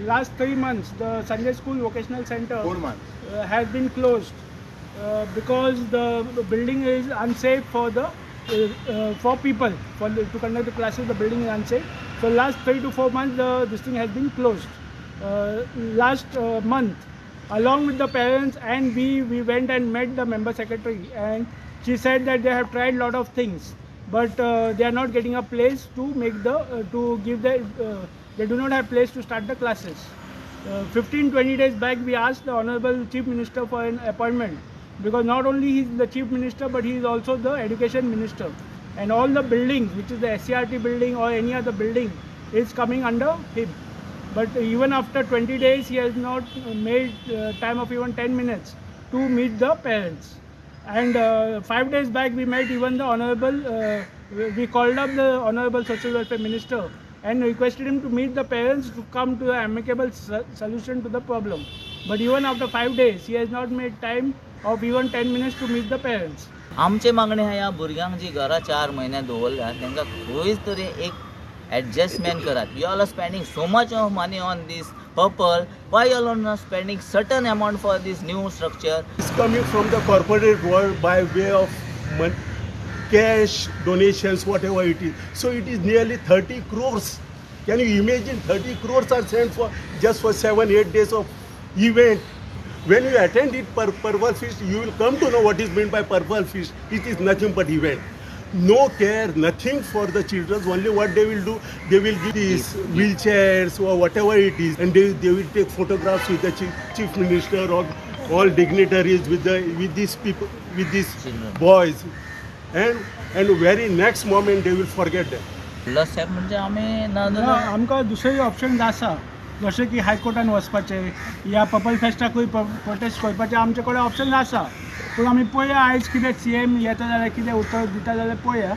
last 3 months, the Sunday School Vocational Center 4 months. has been closed because the building is unsafe for the for people to conduct the classes. The building is unsafe. So last 3 to 4 months, this thing has been closed. Last month, along with the parents and we went and met the member secretary, and she said that they have tried lot of things, but they are not getting a place to make the to give the they do not have place to start the classes. 15-20 days back, we asked the Honorable Chief Minister for an appointment, because not only he is the Chief Minister, but he is also the Education Minister, and all the buildings, which is the SCRT building or any other building, is coming under him. But even after 20 days, he has not made time of even 10 minutes to meet the parents. And 5 days back, we met even the Honorable, we called up the Honorable Social Welfare Minister and requested him to meet the parents to come to an amicable solution to the problem. But even after 5 days, he has not made time of even 10 minutes to meet the parents. आमचे मागणी आहा ह्या भुरग्यांक जी घरा 4 म्हयने दवरल्यात तांकां खंयच तरी एक adjustment Karat. You all are spending so much of money on this purple. Why you all are not spending certain amount for this new structure? It's coming from the corporate world by way of cash, donations, whatever it is. So it is nearly 30 crores. Can you imagine 30 crores are sent for just for 7-8 days of event? When you attend it Purple Feast, you will come to know what is meant by Purple Feast. It is nothing but event. No care, nothing for the children. Only what they will do, they will give these wheelchairs or whatever it is, and they will take photographs with the chief minister or all dignitaries with these people, with these boys, and very next moment they will forget them. Plus साहेब म्हणजे आमी ना आमकां दुसरे option आसा, जशें की हायकोर्टान वचपाचें या पर्पल फेस्टाकूय प्रोटेस्ट करपाचें आमचे कडेन ऑप्शन आसा. पूण आमी पळया आयज कितें CM येता जाल्यार कितें उतर दिता जाल्यार पळया.